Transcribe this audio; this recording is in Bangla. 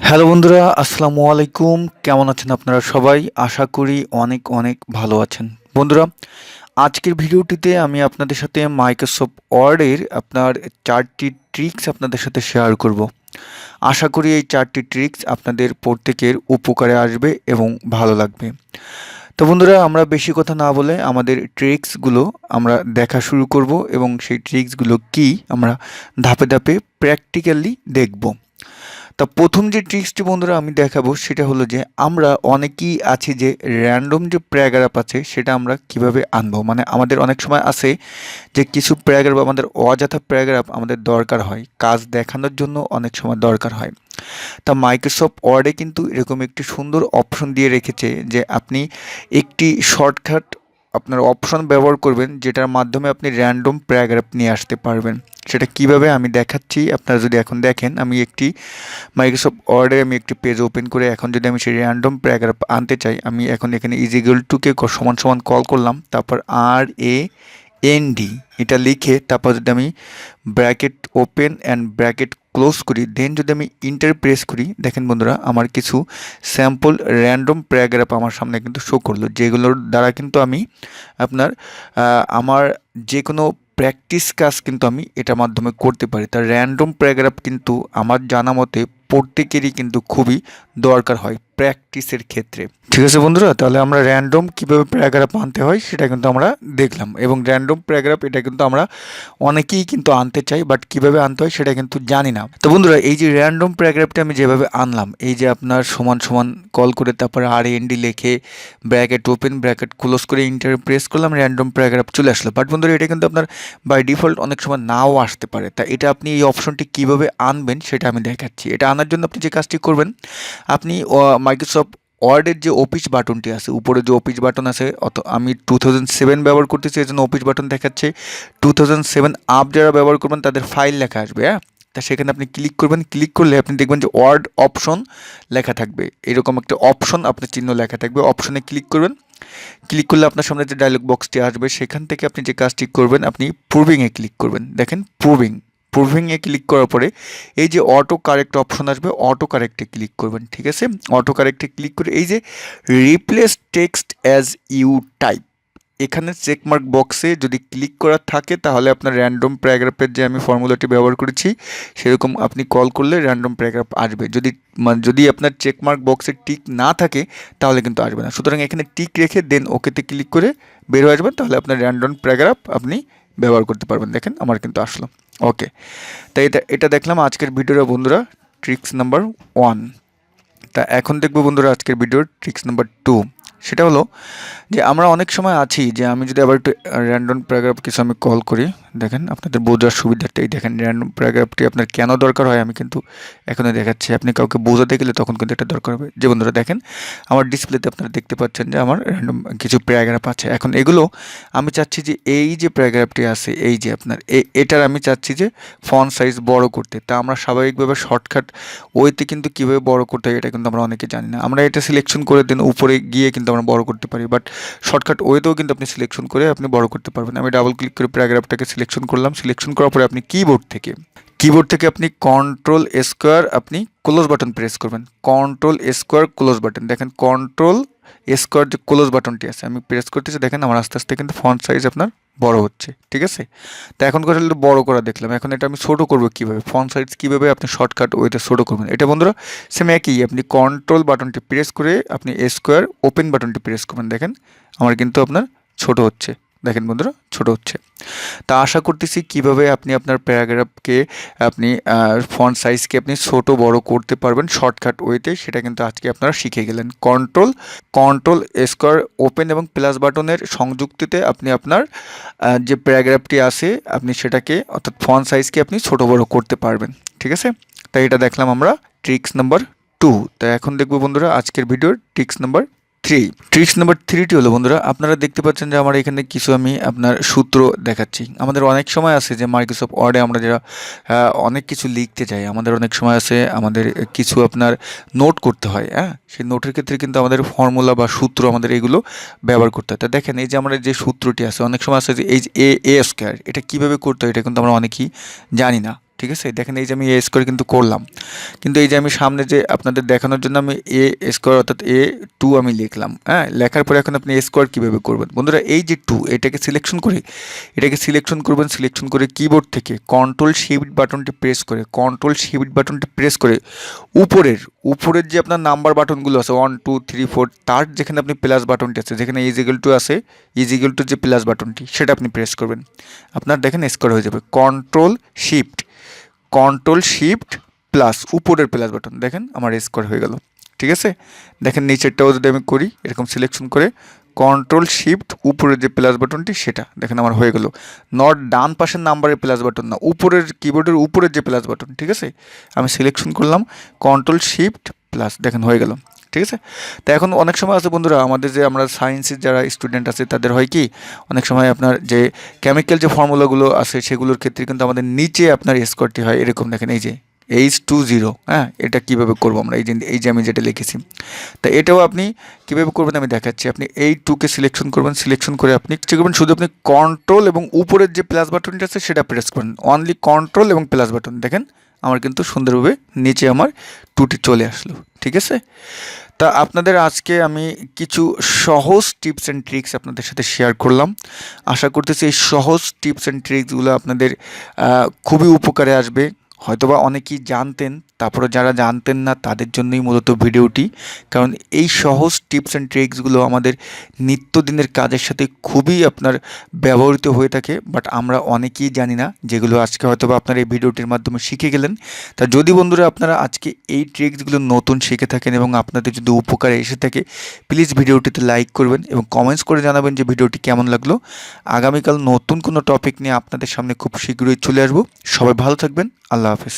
হ্যালো বন্ধুরা, আসসালামু আলাইকুম। কেমন আছেন আপনারা সবাই? আশা করি অনেক অনেক ভালো আছেন। বন্ধুরা, আজকের ভিডিওটিতে আমি আপনাদের সাথে মাইক্রোসফট ওয়ার্ডের আপনার 4টি ট্রিক্স আপনাদের সাথে শেয়ার করব। আশা করি এই 4টি ট্রিক্স আপনাদের প্রত্যেকের উপকারে আসবে এবং ভালো লাগবে। তো বন্ধুরা, আমরা বেশি কথা না বলে আমাদের ট্রিক্সগুলো আমরা দেখা শুরু করব এবং সেই ট্রিক্সগুলো কি আমরা ধাপে ধাপে প্র্যাকটিক্যালি দেখব। তা প্রথম যে ট্রিক্সটি বন্ধুরা আমি দেখাবো সেটা হলো যে আমরা অনেকেই আছি যে র্যান্ডম যে প্যারাগ্রাফ আছে সেটা আমরা কিভাবে আনবো। মানে আমাদের অনেক সময় আছে যে কিছু প্যারাগ্রাফ আমাদের অযথা প্যারাগ্রাফ আমাদের দরকার হয়, কাজ দেখানোর জন্য অনেক সময় দরকার হয়। তা মাইক্রোসফট ওয়ার্ডে কিন্তু এরকম একটি সুন্দর অপশন দিয়ে রেখেছে যে আপনি একটি শর্টকাট আপনার অপশন ব্যবহার করবেন যেটার মাধ্যমে আপনি র্যান্ডম প্যারাগ্রাফ নিয়ে আসতে পারবেন। সেটা কিভাবে আমি দেখাচ্ছি। আপনারা যদি এখন দেখেন, আমি একটি মাইক্রোসফট ওয়ার্ডে আমি একটি পেজ ওপেন করে এখন যদি আমি সেই র্যান্ডম প্যারাগ্রাফ আনতে চাই, আমি এখন এখানে ইজিক্যাল টুকে সমান সমান কল করলাম, তারপর RAND এটা লিখে তারপর যদি আমি bracket open and bracket close করি, দেন যদি আমি ইন্টার প্রেস করি, দেখেন বন্ধুরা আমার কিছু স্যাম্পল র্যান্ডম প্যারাগ্রাফ আমার সামনে কিন্তু শো করলো, যেগুলোর দ্বারা কিন্তু আমি আপনার আমার যে কোনো প্র্যাকটিস কাজ কিন্তু আমি এটার মাধ্যমে করতে পারি। তার র্যান্ডম প্যারাগ্রাফ কিন্তু আমার জানা মতে প্রত্যেকেরই কিন্তু খুবই দরকার হয় প্র্যাকটিসের ক্ষেত্রে। ঠিক আছে বন্ধুরা, তাহলে আমরা র্যান্ডম কীভাবে প্যারাগ্রাফ আনতে হয় সেটা কিন্তু আমরা দেখলাম, এবং র্যান্ডম প্যারাগ্রাফ এটা কিন্তু আমরা অনেকেই কিন্তু আনতে চাই, বাট কীভাবে আনতে হয় সেটা কিন্তু জানি না। তো বন্ধুরা, এই যে র্যান্ডম প্যারাগ্রাফটা আমি যেভাবে আনলাম, এই যে আপনার সমান সমান কল করে তারপরে RAND লিখে ব্র্যাকেট ওপেন ব্র্যাকেট ক্লোজ করে ইন্টার প্রেস করলাম, র্যান্ডম প্যারাগ্রাফ চলে আসলো। বাট বন্ধুরা, এটা কিন্তু আপনার বাই ডিফল্ট অনেক সময় নাও আসতে পারে। তা এটা আপনি এই অপশনটি কীভাবে আনবেন সেটা আমি দেখাচ্ছি। এটা আনার জন্য আপনি যে কাজটি করবেন, আপনি মাইক্রোসফট ওয়ার্ডের যে অফিস বাটনটি আছে, উপরে যে অফিস বাটন আছে, আমি 2007 ব্যবহার করতেছি, এই জন্য অফিস বাটন দেখাচ্ছে। 2007 আপ যারা ব্যবহার করবেন তাদের ফাইল লেখা আসবে, হ্যাঁ। তা সেখানে আপনি ক্লিক করবেন, ক্লিক করলে আপনি দেখবেন যে ওয়ার্ড অপশন লেখা থাকবে, এরকম একটা অপশন আপনার চিহ্ন লেখা থাকবে, অপশনে ক্লিক করবেন। ক্লিক করলে আপনার সামনে যে ডায়লগ বক্সটি আসবে সেখান থেকে আপনি যে কাজটি করবেন, আপনি প্রুভিংয়ে ক্লিক করবেন। দেখেন প্রুভিংয়ে ক্লিক করার পরে এই যে অটো কারেক্ট অপশন আসবে, অটো কারেক্টে ক্লিক করবেন। ঠিক আছে, অটো কারেক্টে ক্লিক করে এই যে replace text as you type, এখানে চেকমার্ক বক্সে যদি ক্লিক করা থাকে তাহলে আপনার র্যান্ডম প্যারাগ্রাফের যে আমি ফর্মুলাটি ব্যবহার করেছি সেরকম আপনি কল করলে র্যান্ডম প্যারাগ্রাফ আসবে। যদি আপনার চেকমার্ক বক্সে টিক না থাকে তাহলে কিন্তু আসবে না। সুতরাং এখানে টিক রেখে দেন ওকেতে ক্লিক করে বের হয়ে আসবেন, তাহলে আপনার র্যান্ডম প্যারাগ্রাফ আপনি ব্যবহার করতে পারবেন। দেখেন আমার কিন্তু আসলো। ওকে, তাই এটা দেখলাম আজকের ভিডিওর বন্ধুরা ট্রিক্স নাম্বার 1। তা এখন দেখবো বন্ধুরা আজকের ভিডিওর ট্রিক্স নাম্বার 2। সেটা হলো যে আমরা অনেক সময় আছি যে আমি যদি আবার একটু র্যান্ডম প্যারাগ্রাফ কিছু আমি কল করি, দেখেন আপনাদের বোঝার সুবিধার্থেই দেখেন র্যান্ডম প্যারাগ্রাফটি আপনার কেন দরকার হয় আমি কিন্তু এখনই দেখাচ্ছি। আপনি কাউকে বোঝাতে গেলে তখন কিন্তু এটা দরকার হবে। যে বন্ধুরা দেখেন আমার ডিসপ্লেতে আপনারা দেখতে পাচ্ছেন যে আমার র্যান্ডম কিছু প্যারাগ্রাফ আছে। এখন এগুলো আমি চাচ্ছি যে এই যে প্যারাগ্রাফটি আছে, এই যে আপনার এটার আমি চাচ্ছি যে ফন্ট সাইজ বড় করতে। তা আমরা স্বাভাবিকভাবে শর্টকাট ওয়েতে কিন্তু কীভাবে বড় করতে হয় এটা কিন্তু আমরা অনেকে জানি না। আমরা এটা সিলেকশন করে দেন উপরে গিয়ে কিন্তু আমরা বড় করতে পারি, বাট শর্টকাট ওয়েতেও কিন্তু আপনি সিলেকশন করে আপনি বড় করতে পারবেন। আমি ডাবল ক্লিক করে প্যারাগ্রাফটাকে সিলেকশন করলাম। সিলেকশন করার পরে আপনি কিবোর্ড থেকে আপনি কন্ট্রোল স্কোয়ার আপনি ক্লোজ বাটন প্রেস করবেন। কন্ট্রোল স্কোয়ার ক্লোজ বাটন, দেখেন কন্ট্রোল স্কোয়ার যে ক্লোজ বাটনটি আছে আমি প্রেস করতেছি, দেখেন আমার আস্তে আস্তে কিন্তু ফন্ট সাইজ আপনার বড় হচ্ছে। ঠিক আছে, তো এখন করে বড় করা দেখলাম। এখন এটা আমি ছোটো করবো কীভাবে, ফন্ট সাইজ কীভাবে আপনি শর্টকাট ওইটা ছোটো করবেন, এটা বন্ধুরা সেম একই। আপনি কন্ট্রোল বাটনটি প্রেস করে আপনি স্কোয়ার ওপেন বাটনটি প্রেস করবেন, দেখেন আমার কিন্তু আপনার ছোট হচ্ছে। দেখেন বন্ধুরা ছোট হচ্ছে। তা আশা করতেছি কিভাবে আপনি আপনার প্যারাগ্রাফকে আপনি ফন্ট সাইজকে আপনি ছোট বড় করতে পারবেন শর্টকাট ওয়েতে, সেটা কিন্তু আজকে আপনারা শিখে গেলেন। কন্ট্রোল স্কোয়ার ওপেন এবং প্লাস বাটনের সংযুক্তিতে আপনি আপনার যে প্যারাগ্রাফটি আছে আপনি সেটাকে অর্থাৎ ফন্ট সাইজকে আপনি ছোট বড় করতে পারবেন। ঠিক আছে, তাই এটা দেখলাম আমরা ট্রিক্স নাম্বার 2। তাই এখন দেখবো বন্ধুরা আজকের ভিডিওর ট্রিক্স নাম্বার 3। ট্রিক্স নাম্বার 3টি হলো বন্ধুরা, আপনারা দেখতে পাচ্ছেন যে আমার এখানে কিছু আমি আপনার সূত্র দেখাচ্ছি। আমাদের অনেক সময় আছে যে মাইক্রোসফট ওয়ার্ডে আমরা যারা অনেক কিছু লিখতে চাই, আমাদের অনেক সময় আছে আমাদের কিছু আপনার নোট করতে হয়, হ্যাঁ। সেই নোটের ক্ষেত্রে কিন্তু আমাদের ফর্মুলা বা সূত্র আমাদের এগুলো ব্যবহার করতে হয়। তা দেখেন এই যে আমরা যে সূত্রটি আছে, অনেক সময় আছে যে এই যে এ স্কোয়ার, এটা কীভাবে করতে হয় এটা কিন্তু আমরা অনেকেই জানি না। ঠিক আছে, দেখেন এই যে আমি এ স্কোয়ার কিন্তু করলাম, কিন্তু এই যে আমি সামনে যে আপনাদের দেখানোর জন্য আমি এ স্কোয়ার অর্থাৎ A2 আমি লিখলাম। হ্যাঁ, লেখার পরে এখন আপনি এ স্কোয়ার কীভাবে করবেন বন্ধুরা, এই যে 2 এটাকে সিলেকশন করে এটাকে সিলেকশন করবেন, সিলেকশন করে কিবোর্ড থেকে কন্ট্রোল শিফট বাটনটি প্রেস করে উপরের যে আপনার নাম্বার বাটনগুলো আছে 1 2 3 4, তার যেখানে আপনি প্লাস বাটনটি আছে, যেখানে ইজিক্যাল টু আছে, ইজিক্যাল টু যে প্লাস বাটনটি সেটা আপনি প্রেস করবেন, আপনার দেখেন স্কোয়ার হয়ে যাবে। কন্ট্রোল শিফট প্লাস উপরের প্লাস বাটন, দেখেন আমার স্কোয়ার হয়ে গেল। ঠিক আছে, দেখেন নিচেরটাও যদি আমি করি এরকম সিলেকশন করে কন্ট্রোল শিফট উপরের যে প্লাস বাটনটি সেটা দেখেন আমার হয়ে গেল। নট ডান পাশের নাম্বারের প্লাস বাটন না, উপরের কিবোর্ডের উপরের যে প্লাস বাটন। ঠিক আছে, আমি সিলেকশন করলাম কন্ট্রোল শিফট প্লাস, দেখেন হয়ে গেল। ঠিক আছে, তো এখন অনেক সময় আছে বন্ধুরা, আমাদের যে আমরা সায়েন্সের যারা স্টুডেন্ট আছে তাদের হয় কি অনেক সময় আপনার যে কেমিক্যাল যে ফর্মুলাগুলো আছে সেগুলোর ক্ষেত্রে কিন্তু আমাদের নিচে আপনার স্কোয়ারটি হয় এরকম, দেখেন এই যে H20। হ্যাঁ, এটা কীভাবে করবো আমরা, এই যে আমি যেটা লিখেছি, তা এটাও আপনি কীভাবে করবেন আমি দেখাচ্ছি। আপনি এই 2কে সিলেকশন করবেন, সিলেকশন করে আপনি কী করবেন, শুধু আপনি কন্ট্রোল এবং উপরের যে প্লাস বাটনটা আছে সেটা প্রেস করবেন, অনলি কন্ট্রোল এবং প্লাস বাটন। দেখেন আমার কিন্তু সুন্দরভাবে নিচে আমার 2টি চলে আসলো। ঠিক আছে, তা আপনাদের আজকে আমি কিছু সহজ টিপস অ্যান্ড ট্রিক্স আপনাদের সাথে শেয়ার করলাম। আশা করতেছি এই সহজ টিপস অ্যান্ড ট্রিক্সগুলো আপনাদের খুবই উপকারে আসবে। হয়তোবা অনেকেই জানতেন, তারপরে যারা জানতেন না তাদের জন্যই মূলত ভিডিওটি, কারণ এই সহজ টিপস অ্যান্ড ট্রিক্সগুলো আমাদের নিত্যদিনের কাজের সাথে খুবই আপনার ব্যবহৃত হয়ে থাকে, বাট আমরা অনেকেই জানি না, যেগুলো আজকে হয়তোবা আপনারা এই ভিডিওটির মাধ্যমে শিখে গেলেন। তা যদি বন্ধুরা আপনারা আজকে এই ট্রিক্সগুলো নতুন শিখে থাকেন এবং আপনাদের যদি উপকারে এসে থাকে, প্লিজ ভিডিওটিতে লাইক করবেন এবং কমেন্টস করে জানাবেন যে ভিডিওটি কেমন লাগলো। আগামীকাল নতুন কোনো টপিক নিয়ে আপনাদের সামনে খুব শীঘ্রই চলে আসবো। সবাই ভালো থাকবেন, আল্লাহ হাফেজ।